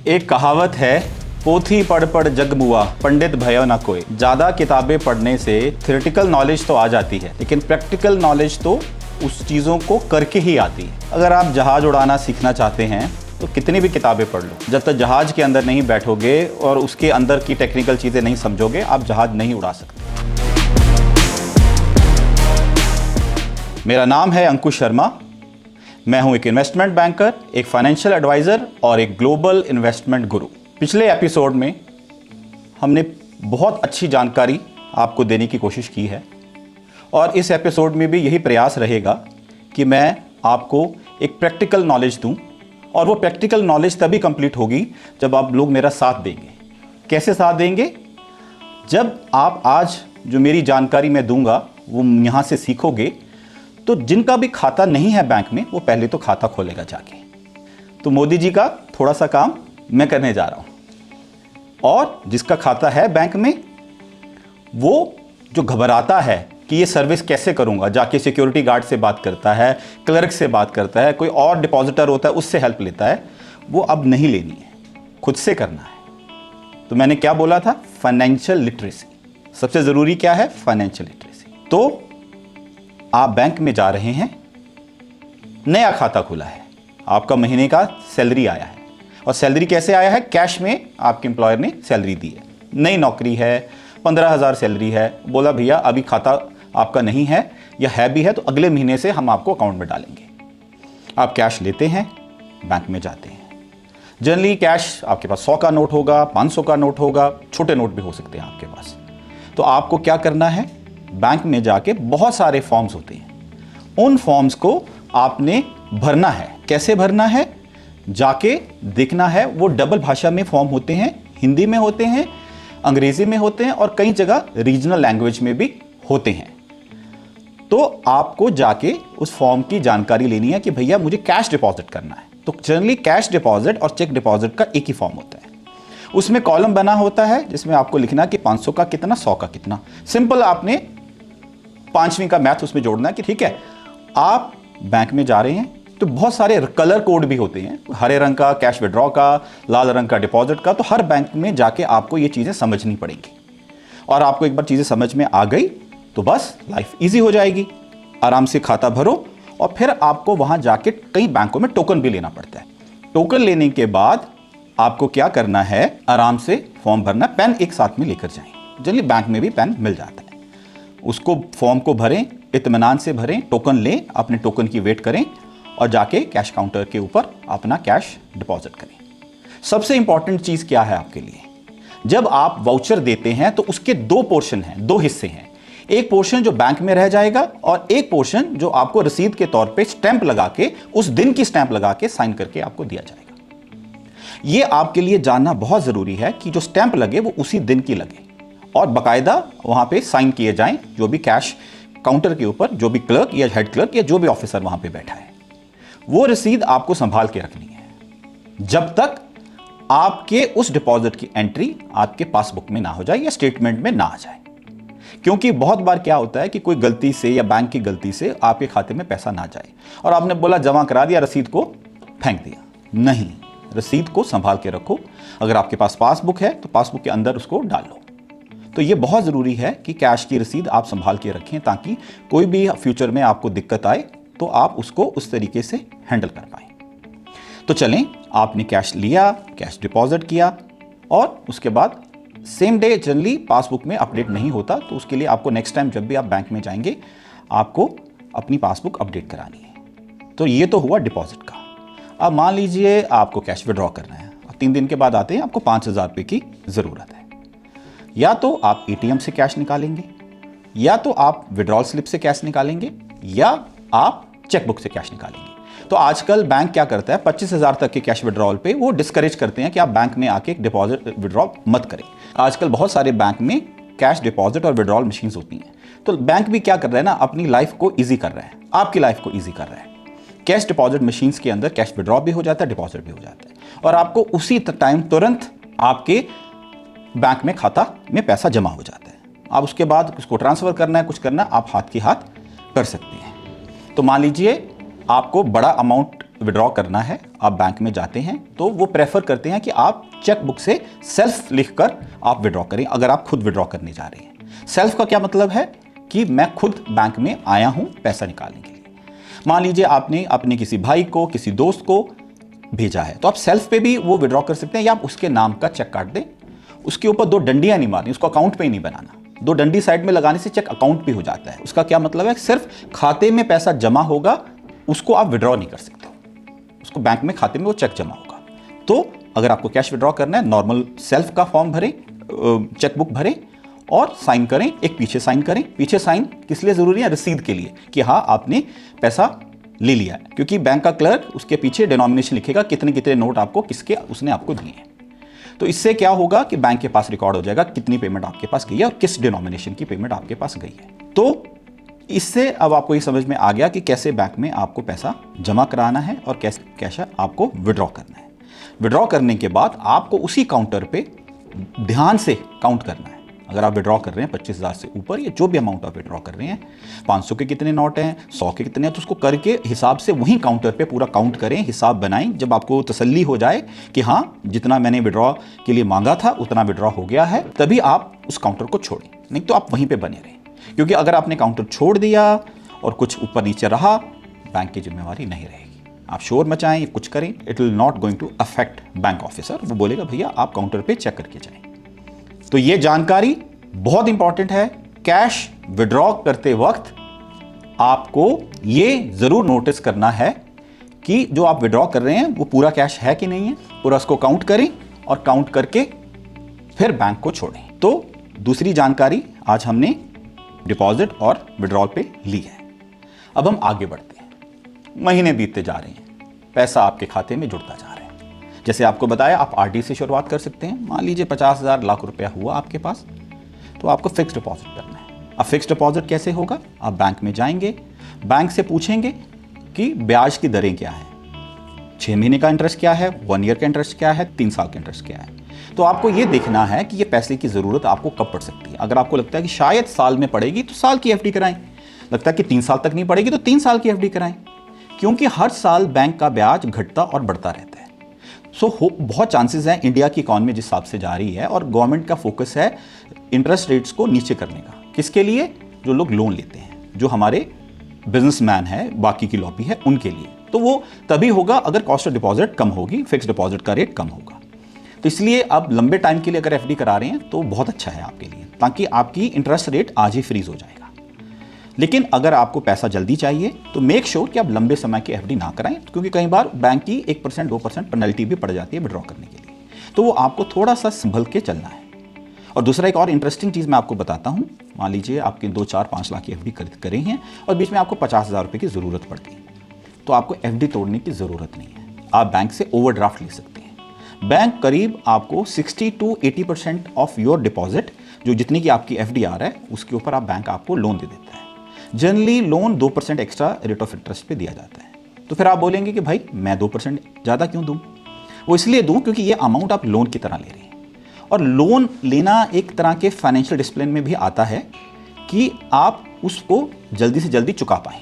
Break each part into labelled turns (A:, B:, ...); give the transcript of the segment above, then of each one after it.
A: एक कहावत है, पोथी पढ़ पढ़ जग मुआ, पंडित भयो ना कोई। ज़्यादा किताबें पढ़ने से थ्योरेटिकल नॉलेज तो आ जाती है, लेकिन प्रैक्टिकल नॉलेज तो उस चीज़ों को करके ही आती है। अगर आप जहाज़ उड़ाना सीखना चाहते हैं तो कितनी भी किताबें पढ़ लो, जब तक जहाज़ के अंदर नहीं बैठोगे और उसके अंदर की टेक्निकल चीज़ें नहीं समझोगे, आप जहाज़ नहीं उड़ा सकते। मेरा नाम है अंकुश शर्मा। मैं हूं एक इन्वेस्टमेंट बैंकर, एक फाइनेंशियल एडवाइज़र और एक ग्लोबल इन्वेस्टमेंट गुरु। पिछले एपिसोड में हमने बहुत अच्छी जानकारी आपको देने की कोशिश की है और इस एपिसोड में भी यही प्रयास रहेगा कि मैं आपको एक प्रैक्टिकल नॉलेज दूं, और वो प्रैक्टिकल नॉलेज तभी कंप्लीट होगी जब आप लोग मेरा साथ देंगे। कैसे साथ देंगे? जब आप आज जो मेरी जानकारी मैं दूंगा वो यहाँ से सीखोगे, तो जिनका भी खाता नहीं है बैंक में, वो पहले तो खाता खोलेगा जाके। तो मोदी जी का थोड़ा सा काम मैं करने जा रहा हूँ। और जिसका खाता है बैंक में, वो जो घबराता है कि ये सर्विस कैसे करूँगा, जाके सिक्योरिटी गार्ड से बात करता है, क्लर्क से बात करता है, कोई और डिपॉजिटर होता है उससे हेल्प लेता है, वो अब नहीं लेनी है, खुद से करना है। तो मैंने क्या बोला था? Financial literacy. सबसे ज़रूरी क्या है? Financial literacy. तो आप बैंक में जा रहे हैं, नया खाता खुला है, आपका महीने का सैलरी आया है, और सैलरी कैसे आया है? कैश में आपके एम्प्लॉयर ने सैलरी दी है। नई नौकरी है, 15,000 सैलरी है। बोला भैया अभी खाता आपका नहीं है, या है भी है तो अगले महीने से हम आपको अकाउंट में डालेंगे। आप कैश लेते हैं, बैंक में जाते हैं। जनरली कैश आपके पास 100 का नोट होगा, 500 का नोट होगा, छोटे नोट भी हो सकते हैं आपके पास। तो आपको क्या करना है? बैंक में जाके बहुत सारे फॉर्म्स होते हैं, उन फॉर्म्स को आपने भरना है। कैसे भरना है? जाके देखना है। वो डबल भाषा में फॉर्म होते हैं, हिंदी में होते हैं, अंग्रेजी में होते हैं, और कई जगह रीजनल लैंग्वेज में भी होते हैं। तो आपको जाके उस फॉर्म की जानकारी लेनी है कि भैया मुझे कैश डिपॉजिट करना है। तो जनरली कैश डिपॉजिट और चेक डिपॉजिट का एक ही फॉर्म होता है। उसमें कॉलम बना होता है जिसमें आपको लिखना कि 500 का कितना, 100 का कितना। सिंपल आपने 5वीं का मैथ उसमें जोड़ना है कि ठीक है, आप बैंक में जा रहे हैं तो बहुत सारे कलर कोड भी होते हैं, हरे रंग का कैश विड्रॉ का, लाल रंग का डिपॉजिट का। तो हर बैंक में जाके आपको ये चीज़ें समझनी पड़ेंगी, और आपको एक बार चीज़ें समझ में आ गई तो बस लाइफ इजी हो जाएगी। आराम से खाता भरो, और फिर आपको वहाँ जाके कई बैंकों में टोकन भी लेना पड़ता है। टोकन लेने के बाद आपको क्या करना है? आराम से फॉर्म भरना। पेन एक साथ में लेकर जाएं, जनरली बैंक में भी पेन मिल जाता है। उसको फॉर्म को भरें, इत्मीनान से भरें, टोकन लें, अपने टोकन की वेट करें, और जाके कैश काउंटर के ऊपर अपना कैश डिपॉजिट करें। सबसे इंपॉर्टेंट चीज़ क्या है आपके लिए? जब आप वाउचर देते हैं तो उसके 2 पोर्शन हैं, 2 हिस्से हैं। एक पोर्शन जो बैंक में रह जाएगा, और एक पोर्शन जो आपको रसीद के तौर पे स्टैंप लगा के, उस दिन की स्टैंप लगा के साइन करके आपको दिया जाएगा। ये आपके लिए जानना बहुत ज़रूरी है कि जो स्टैंप लगे वो उसी दिन की लगे, और बाकायदा वहाँ पे साइन किए जाएं, जो भी कैश काउंटर के ऊपर जो भी क्लर्क या हेड क्लर्क या जो भी ऑफिसर वहाँ पे बैठा है। वो रसीद आपको संभाल के रखनी है जब तक आपके उस डिपॉजिट की एंट्री आपके पासबुक में ना हो जाए या स्टेटमेंट में ना आ जाए। क्योंकि बहुत बार क्या होता है कि कोई गलती से या बैंक की गलती से आपके खाते में पैसा ना जाए, और आपने बोला जमा करा दिया, रसीद को फेंक दिया। नहीं, रसीद को संभाल के रखो। अगर आपके पास पासबुक है तो पासबुक के अंदर उसको डाल लो। तो ये बहुत ज़रूरी है कि कैश की रसीद आप संभाल के रखें, ताकि कोई भी फ्यूचर में आपको दिक्कत आए तो आप उसको उस तरीके से हैंडल कर पाएँ। तो चलें, आपने कैश लिया, कैश डिपॉजिट किया, और उसके बाद सेम डे जनरली पासबुक में अपडेट नहीं होता, तो उसके लिए आपको नेक्स्ट टाइम जब भी आप बैंक में जाएंगे, आपको अपनी पासबुक अपडेट करानी है। तो ये तो हुआ डिपॉजिट का। अब मान लीजिए आपको कैश विड्रॉ करना है, अब 3 दिन के बाद आते हैं, आपको 5,000 रुपये की ज़रूरत है। या तो आप ATM से कैश निकालेंगे, या तो आप विड्रॉल स्लिप से कैश निकालेंगे, या आप चेकबुक से कैश निकालेंगे। तो आजकल बैंक क्या करता है, 25,000 तक के कैश विड्रॉल पे वो डिस्करेज करते हैं कि आप बैंक में आके डिपॉजिट विड्रॉ मत करें। आजकल बहुत सारे बैंक में कैश डिपॉजिट और विड्रॉल मशीन्स होती हैं। तो बैंक भी क्या कर रहा है ना, अपनी लाइफ को ईजी कर रहा है, आपकी लाइफ को ईजी कर रहा है। कैश डिपॉजिट मशीन्स के अंदर कैश विड्रॉ भी हो जाता है, डिपॉजिट भी हो जाता है, और आपको उसी टाइम तुरंत आपके बैंक में खाता में पैसा जमा हो जाता है। आप उसके बाद उसको ट्रांसफ़र करना है, कुछ करना है, आप हाथ की हाथ कर सकते हैं। तो मान लीजिए आपको बड़ा अमाउंट विड्रॉ करना है, आप बैंक में जाते हैं तो वो प्रेफर करते हैं कि आप चेक बुक से सेल्फ लिखकर आप विड्रॉ करें अगर आप खुद विड्रॉ करने जा रहे हैं। सेल्फ का क्या मतलब है कि मैं खुद बैंक में आया हूं पैसा निकालने के लिए। मान लीजिए आपने अपने किसी भाई को, किसी दोस्त को भेजा है, तो आप सेल्फ पे भी वो विड्रॉ कर सकते हैं, या आप उसके नाम का चेक काट दें, उसके ऊपर 2 डंडियां नहीं मारनी, उसको अकाउंट पे ही नहीं बनाना। 2 डंडी साइड में लगाने से चेक अकाउंट पे हो जाता है। उसका क्या मतलब है, सिर्फ खाते में पैसा जमा होगा, उसको आप विड्रॉ नहीं कर सकते, उसको बैंक में खाते में वो चेक जमा होगा। तो अगर आपको कैश विड्रॉ करना है, नॉर्मल सेल्फ का फॉर्म भरें, चेकबुक भरें और साइन करें, एक पीछे साइन करें। पीछे साइन किस लिए जरूरी है, रसीद के लिए कि हाँ आपने पैसा ले लिया है, क्योंकि बैंक का क्लर्क उसके पीछे डिनोमिनेशन लिखेगा कितने कितने नोट आपको किसके उसने आपको दिए हैं। तो इससे क्या होगा कि बैंक के पास रिकॉर्ड हो जाएगा कितनी पेमेंट आपके पास गई है और किस डिनोमिनेशन की पेमेंट आपके पास गई है। तो इससे अब आपको ये समझ में आ गया कि कैसे बैंक में आपको पैसा जमा कराना है और कैसे कैश आपको विड्रॉ करना है। विड्रॉ करने के बाद आपको उसी काउंटर पे ध्यान से काउंट करना है। अगर आप विड्रॉ कर रहे हैं 25,000 से ऊपर, या जो भी अमाउंट आप विड्रॉ कर रहे हैं, 500 के कितने नोट हैं, 100 के कितने हैं, तो उसको करके हिसाब से वहीं काउंटर पे पूरा काउंट करें, हिसाब बनाएं। जब आपको तसल्ली हो जाए कि हाँ जितना मैंने विड्रॉ के लिए मांगा था उतना विड्रॉ हो गया है, तभी आप उस काउंटर को छोड़ें, नहीं तो आप वहीं पर बने रहें। क्योंकि अगर आपने काउंटर छोड़ दिया और कुछ ऊपर नीचे रहा, बैंक की जिम्मेवारी नहीं रहेगी। आप शोर मचाएं, कुछ करें, it will not going to affect bank officer. वो बोलेगा भैया आप काउंटर पे चेक करके जाएं। तो ये जानकारी बहुत इंपॉर्टेंट है। कैश विड्रॉ करते वक्त आपको ये जरूर नोटिस करना है कि जो आप विड्रॉ कर रहे हैं वो पूरा कैश है कि नहीं है। पूरा उसको काउंट करें और काउंट करके फिर बैंक को छोड़ें। तो दूसरी जानकारी आज हमने डिपॉजिट और विड्रॉल पे ली है। अब हम आगे बढ़ते हैं। महीने बीतते जा रहे हैं, पैसा आपके खाते में जुड़ता जा रहा है। जैसे आपको बताया, आप आरडी से शुरुआत कर सकते हैं। मान लीजिए 50,000 लाख रुपया हुआ आपके पास, तो आपको फिक्स डिपॉजिट करना है। अब फिक्स डिपॉजिट कैसे होगा, आप बैंक में जाएंगे, बैंक से पूछेंगे कि ब्याज की दरें क्या है, 6 महीने का इंटरेस्ट क्या है, 1 ईयर का इंटरेस्ट क्या है, 3 साल का इंटरेस्ट क्या है। तो आपको ये देखना है कि ये पैसे की ज़रूरत आपको कब पड़ सकती है। अगर आपको लगता है कि शायद साल में पड़ेगी तो साल की एफडी कराएं, लगता है कि 3 साल तक नहीं पड़ेगी तो 3 साल की एफडी कराएं, क्योंकि हर साल बैंक का ब्याज घटता और बढ़ता रहता है। बहुत चांसेस हैं, इंडिया की इकॉनमी जिस हिसाब से जा रही है और गवर्नमेंट का फोकस है इंटरेस्ट रेट्स को नीचे करने का। किसके लिए, जो लोग लोन लेते हैं, जो हमारे बिजनेसमैन है, बाकी की लॉबी है, उनके लिए। तो वो तभी होगा अगर कॉस्ट ऑफ डिपॉजिट कम होगी, फिक्स डिपॉजिट का रेट कम होगा। तो इसलिए अब लंबे टाइम के लिए अगर एफडी करा रहे हैं तो बहुत अच्छा है आपके लिए, ताकि आपकी इंटरेस्ट रेट आज ही फ्रीज हो जाएगा। लेकिन अगर आपको पैसा जल्दी चाहिए तो मेक श्योर कि आप लंबे समय की एफडी ना कराएं, क्योंकि कई बार बैंक की 1% 2% पेनल्टी भी पड़ जाती है विड्रॉ करने के लिए। तो वो आपको थोड़ा सा संभल के चलना है। और दूसरा एक और इंटरेस्टिंग चीज़ मैं आपको बताता हूँ। मान लीजिए आपके 2, 4, 5 लाख की एफडी करें हैं और बीच में आपको 50,000 रुपये की ज़रूरत पड़ गई, तो आपको एफडी तोड़ने की ज़रूरत नहीं है। आप बैंक से ओवरड्राफ्ट ले सकते हैं। बैंक करीब आपको 60 to 80% ऑफ योर डिपॉजिट, जो जितनी की आपकी एफडी आ रहा है उसके ऊपर आप बैंक आपको लोन दे देता है। Generally loan 2% extra rate of interest पे दिया जाता है। तो फिर आप बोलेंगे कि भाई मैं 2% ज़्यादा क्यों दूं? वो इसलिए दूं क्योंकि ये अमाउंट आप लोन की तरह ले रहे हैं, और लोन लेना एक तरह के फाइनेंशियल डिसिप्लिन में भी आता है कि आप उसको जल्दी से जल्दी चुका पाएँ।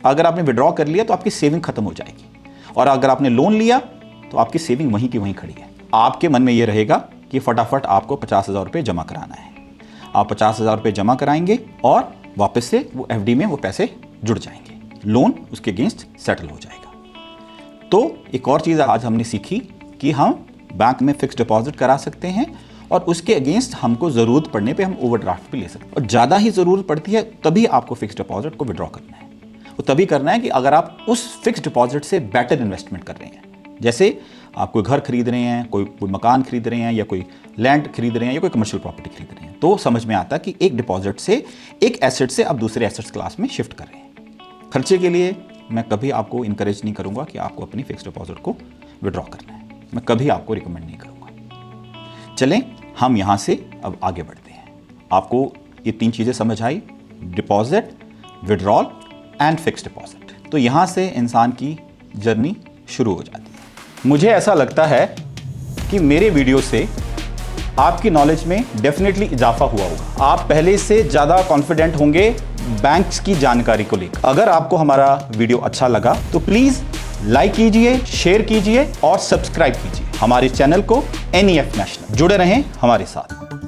A: अगर आपने विड्रॉ कर लिया तो आपकी सेविंग खत्म हो जाएगी, और अगर आपने लोन लिया तो आपकी सेविंग वहीं की वहीं खड़ी है। आपके मन में ये रहेगा कि फटाफट आपको 50,000 रुपये जमा कराना है। आप 50,000 रुपये जमा कराएंगे और वापस से वो एफडी में वो पैसे जुड़ जाएंगे, लोन उसके अगेंस्ट सेटल हो जाएगा। तो एक और चीज़ आज हमने सीखी कि हम बैंक में फिक्स डिपॉजिट करा सकते हैं, और उसके अगेंस्ट हमको ज़रूरत पड़ने पे हम ओवरड्राफ्ट भी ले सकते हैं। और ज़्यादा ही ज़रूरत पड़ती है तभी आपको फिक्स डिपॉजिट को विड्रॉ करना है। वो तभी करना है कि अगर आप उस फिक्स डिपॉजिट से बेटर इन्वेस्टमेंट कर रहे हैं। जैसे आप कोई घर खरीद रहे हैं, कोई मकान खरीद रहे हैं, या कोई लैंड खरीद रहे हैं, या कोई कमर्शियल प्रॉपर्टी खरीद रहे हैं, तो समझ में आता है कि एक डिपॉजिट से, एक एसेट से आप दूसरे एसेट्स क्लास में शिफ्ट कर रहे हैं। खर्चे के लिए मैं कभी आपको इंकरेज नहीं करूंगा कि आपको अपनी फिक्स डिपॉजिट को विड्रॉ करना है। मैं कभी आपको रिकमेंड नहीं करूंगा। चलें हम यहाँ से अब आगे बढ़ते हैं। आपको ये 3 चीज़ें समझ आई, deposit, withdrawal and fix deposit. तो यहाँ से इंसान की जर्नी शुरू हो जाती है। मुझे ऐसा लगता है कि मेरे वीडियो से आपकी नॉलेज में डेफिनेटली इजाफा हुआ होगा। आप पहले से ज़्यादा कॉन्फिडेंट होंगे बैंक्स की जानकारी को लेकर। अगर आपको हमारा वीडियो अच्छा लगा तो प्लीज़ लाइक कीजिए, शेयर कीजिए और सब्सक्राइब कीजिए हमारे चैनल को NEF नेशनल। जुड़े रहें हमारे साथ।